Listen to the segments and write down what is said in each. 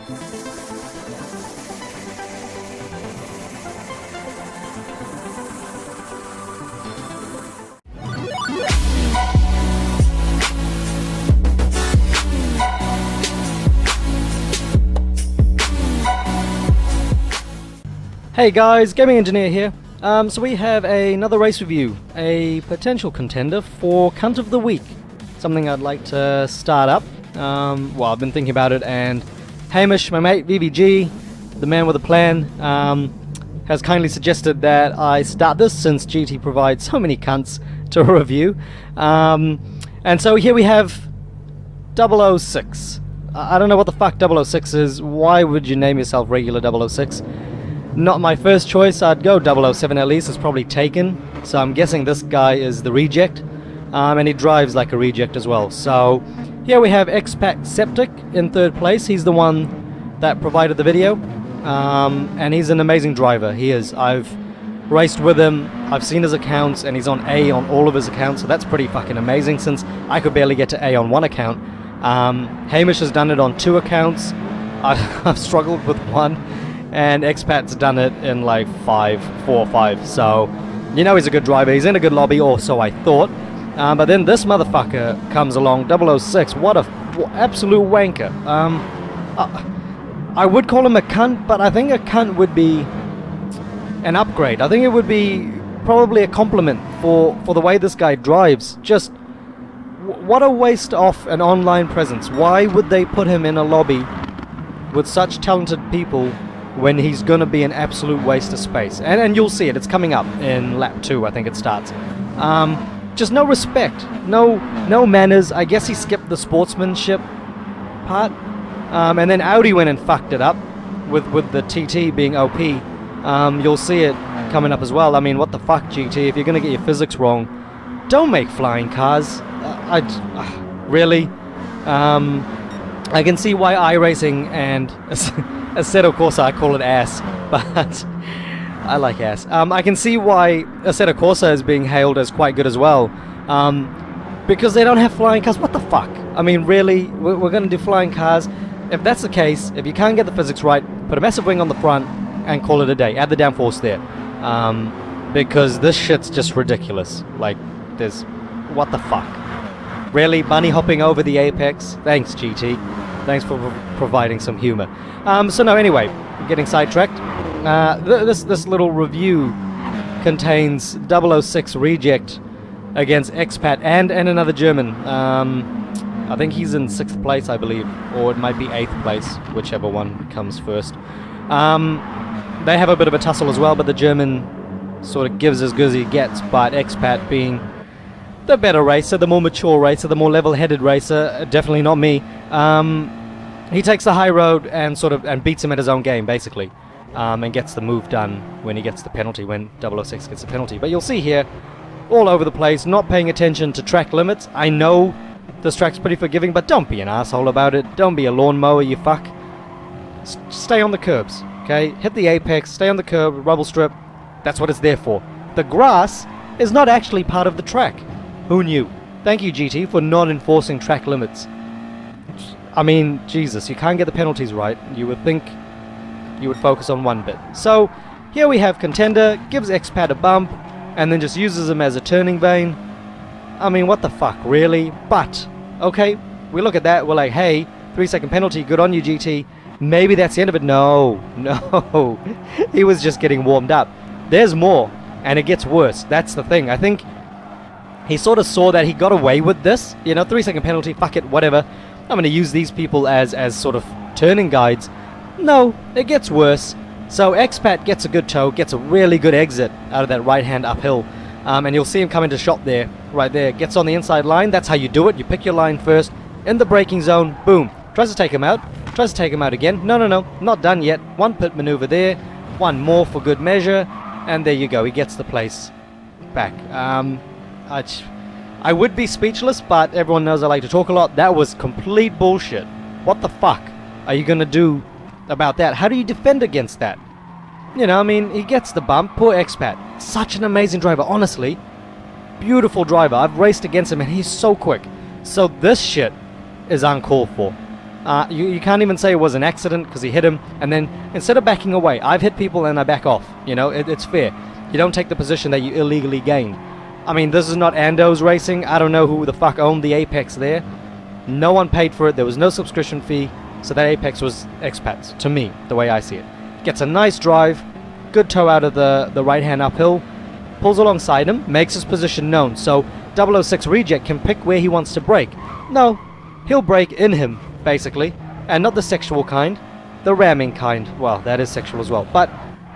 Hey guys, Gaming Engineer here. So we have another race review, a potential contender for Cunt of the Week. Something I'd like to start up. Well, I've been thinking about it, and Hamish, my mate, VBG, the man with a plan, has kindly suggested that I start this since GT provides so many cunts to review. And so here we have 006. I don't know what the fuck 006 is. Why would you name yourself Regular 006? Not my first choice. I'd go 007 at least. It's probably taken. So I'm guessing this guy is the reject. And he drives like a reject as well. So here we have ExpatSeptic in third place. He's the one that provided the video. And he's an amazing driver. He is. I've raced with him. I've seen his accounts, and he's on A on all of his accounts. So that's pretty fucking amazing, since I could barely get to A on one account. Hamish has done it on 2 accounts. I've struggled with 1. And Expat's done it in like 4 or 5. So, you know he's a good driver. He's in a good lobby, or so I thought. But then this motherfucker comes along, 006. What a absolute wanker. I would call him a cunt, but I think a cunt would be an upgrade. I think it would be probably a compliment for the way this guy drives. Just, what a waste of an online presence. Why would they put him in a lobby with such talented people when he's gonna be an absolute waste of space? And you'll see it. It's coming up in lap 2, I think it starts. Just no respect, no manners. I guess he skipped the sportsmanship part, and then Audi went and fucked it up with the TT being OP. You'll see it coming up as well. I mean, what the fuck, GT? If you're gonna get your physics wrong, don't make flying cars. Really? I can see why iRacing and Assetto Corsa, I call it ass, but I like ass. I can see why Assetto Corsa is being hailed as quite good as well, because they don't have flying cars. What the fuck? I mean, really? We're going to do flying cars? If that's the case, if you can't get the physics right, put a massive wing on the front and call it a day. Add the downforce there, because this shit's just ridiculous. Like, what the fuck? Really? Bunny hopping over the apex? Thanks, GT. Thanks for providing some humor. So no, anyway, getting sidetracked. This little review contains 006 reject against Expat and another German. I think he's in 6th place, I believe, or it might be 8th place, whichever one comes first. They have a bit of a tussle as well, but the German sort of gives as good as he gets. But Expat, being the better racer, the more mature racer, the more level-headed racer, definitely not me. He takes the high road and beats him at his own game, basically, and gets the move done when he gets the penalty, when 006 gets the penalty. But you'll see here, all over the place, not paying attention to track limits. I know this track's pretty forgiving, but don't be an asshole about it. Don't be a lawnmower, you fuck. Stay on the curbs, okay? Hit the apex, stay on the curb, rubble strip. That's what it's there for. The grass is not actually part of the track. Who knew? Thank you, GT, for not enforcing track limits. I mean, Jesus, you can't get the penalties right. You would think you would focus on one bit. So, here we have Contender, gives Expat a bump, and then just uses him as a turning vane. I mean, what the fuck, really? But, okay, we look at that, we're like, hey, 3-second penalty, good on you, GT. Maybe that's the end of it. No. He was just getting warmed up. There's more, and it gets worse. That's the thing. I think he sort of saw that he got away with this. 3-second penalty, fuck it, whatever. I'm going to use these people as sort of turning guides. No, it gets worse. So Expat gets a good toe, gets a really good exit out of that right-hand uphill. And you'll see him come into shot there, right there. Gets on the inside line. That's how you do it. You pick your line first. In the braking zone, boom. Tries to take him out. Tries to take him out again. No. Not done yet. One pit maneuver there. One more for good measure. And there you go. He gets the place back. I would be speechless, but everyone knows I like to talk a lot. That was complete bullshit. What the fuck are you going to do about that? How do you defend against that? I mean, he gets the bump. Poor Expat. Such an amazing driver, honestly. Beautiful driver. I've raced against him, and he's so quick. So this shit is uncalled for. You can't even say it was an accident because he hit him, and then instead of backing away, I've hit people and I back off. You know, it's fair. You don't take the position that you illegally gained. I mean, this is not Ando's racing. I don't know who the fuck owned the Apex there. No one paid for it. There was no subscription fee. So that Apex was Expat's, to me, the way I see it. Gets a nice drive, good tow out of the right hand uphill, pulls alongside him, makes his position known. So 006 Reject can pick where he wants to brake. No, he'll brake in him, basically. And not the sexual kind, the ramming kind. Well, that is sexual as well. But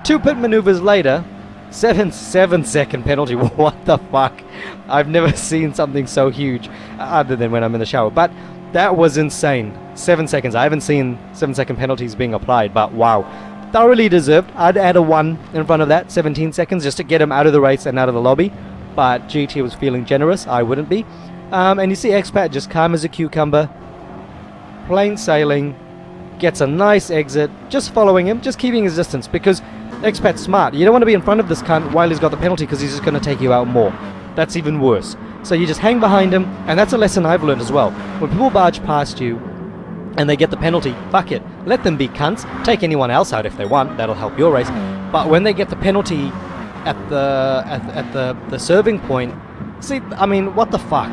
2 pit maneuvers later, 7-second penalty. What the fuck? I've never seen something so huge, other than when I'm in the shower. But that was insane. 7 seconds. I haven't seen 7-second penalties being applied, but wow. Thoroughly deserved. I'd add a 1 in front of that, 17 seconds, just to get him out of the race and out of the lobby. But GT was feeling generous. I wouldn't be. And you see Expat just calm as a cucumber. Plain sailing. Gets a nice exit. Just following him. Just keeping his distance. Because Expat's smart. You don't want to be in front of this cunt while he's got the penalty, because he's just going to take you out more. That's even worse. So you just hang behind him. And that's a lesson I've learned as well. When people barge past you and they get the penalty, fuck it. Let them be cunts. Take anyone else out if they want. That'll help your race. But when they get the penalty at the serving point, see, I mean, what the fuck?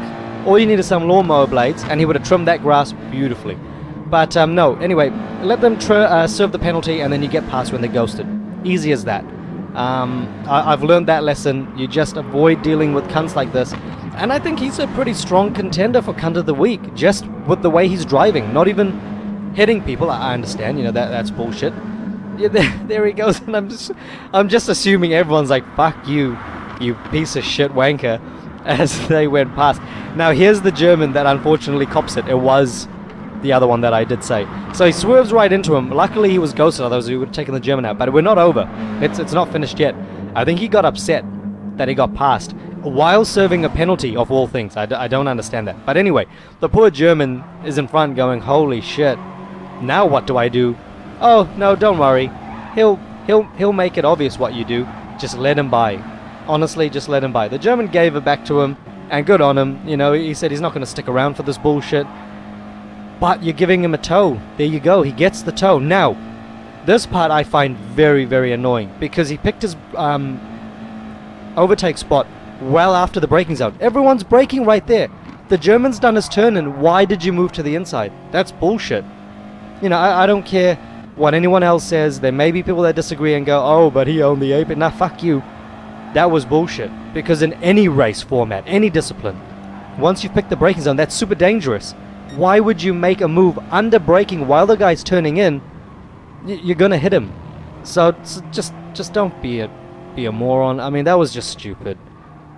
All you need is some lawnmower blades, and he would have trimmed that grass beautifully. But no, anyway, let them serve the penalty, and then you get past when they're ghosted. Easy as that. I've learned that lesson. You just avoid dealing with cunts like this. And I think he's a pretty strong contender for Cunt of the Week, just with the way he's driving, not even hitting people. I understand, you know, that's bullshit. Yeah, there he goes, and I'm just assuming everyone's like, fuck you, you piece of shit wanker, as they went past. Now here's the German that unfortunately cops it. It was the other one that I did say. So he swerves right into him. Luckily he was ghosted, otherwise we would have taken the German out. But we're not over. It's not finished yet. I think he got upset that he got passed while serving a penalty, of all things. I don't understand that. But anyway, the poor German is in front going, holy shit, now what do I do? Oh, no, don't worry. He'll make it obvious what you do. Just let him by. Honestly, just let him by. The German gave it back to him, and good on him. You know, he said he's not going to stick around for this bullshit. But you're giving him a tow. There you go. He gets the tow. Now, this part I find very, very annoying, because he picked his overtake spot well after the braking zone. Everyone's braking right there. The German's done his turn, and why did you move to the inside? That's bullshit. You know, I don't care what anyone else says. There may be people that disagree and go, oh, but he owned the ape. Nah, fuck you. That was bullshit. Because in any race format, any discipline, once you've picked the braking zone, that's super dangerous. Why would you make a move under braking while the guy's turning in? You're gonna hit him. So just don't be a moron. I mean, that was just stupid.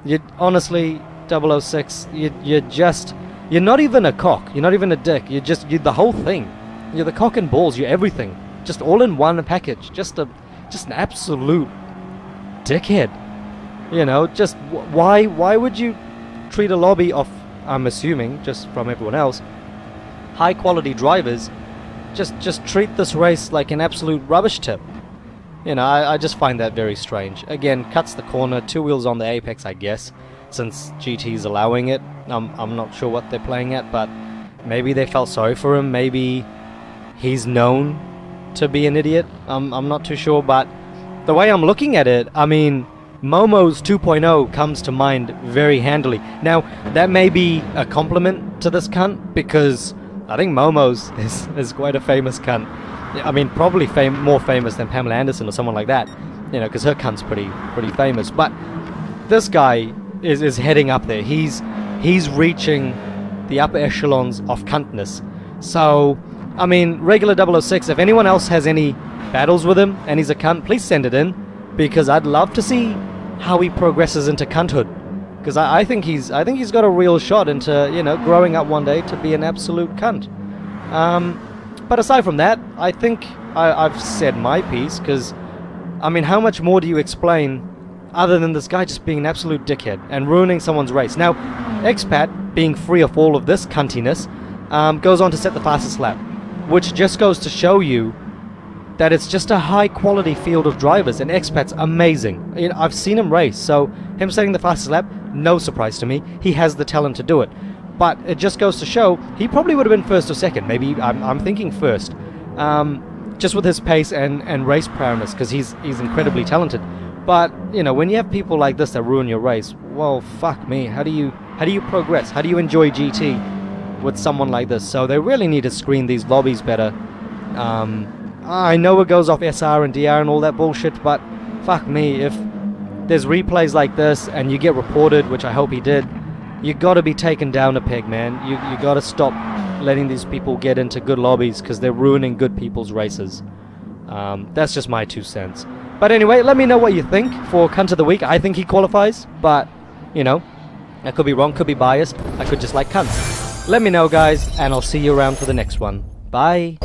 You honestly, 006, you're not even a cock. You're not even a dick. You're the whole thing. You're the cock and balls. You're everything. Just all in one package. Just an absolute dickhead. You know, just why would you treat a lobby of, I'm assuming, just from everyone else, high quality drivers, just treat this race like an absolute rubbish tip? You know, I just find that very strange. Again, cuts the corner, 2 wheels on the Apex, I guess, since GT's allowing it. I'm not sure what they're playing at, but maybe they felt sorry for him. Maybe he's known to be an idiot. I'm not too sure, but the way I'm looking at it, I mean, Momo's 2.0 comes to mind very handily. Now, that may be a compliment to this cunt, because I think Momo's is quite a famous cunt. I mean, probably more famous than Pamela Anderson or someone like that, you know, because her cunt's pretty famous. But this guy is heading up there. He's reaching the upper echelons of cuntness. So, I mean, Regular 006, if anyone else has any battles with him and he's a cunt, please send it in, because I'd love to see how he progresses into cunthood. Because I think he's got a real shot into, you know, growing up one day to be an absolute cunt. But aside from that, I think I've said my piece, because, I mean, how much more do you explain other than this guy just being an absolute dickhead and ruining someone's race? Now, Expat, being free of all of this cuntiness, goes on to set the fastest lap, which just goes to show you that it's just a high quality field of drivers, and Expat's amazing. You know, I've seen him race, so him setting the fastest lap, no surprise to me. He has the talent to do it. But it just goes to show he probably would have been first or second. Maybe I'm thinking first, just with his pace and race prowess, because he's incredibly talented. But you know, when you have people like this that ruin your race, well, fuck me. How do you progress? How do you enjoy GT with someone like this? So they really need to screen these lobbies better. I know it goes off SR and DR and all that bullshit, but fuck me, if there's replays like this and you get reported, which I hope he did, you got to be taken down a peg, man. You got to stop letting these people get into good lobbies, because they're ruining good people's races. That's just my 2 cents. But anyway, let me know what you think for Cunt of the Week. I think he qualifies, but, you know, I could be wrong, could be biased. I could just like cunts. Let me know, guys, and I'll see you around for the next one. Bye.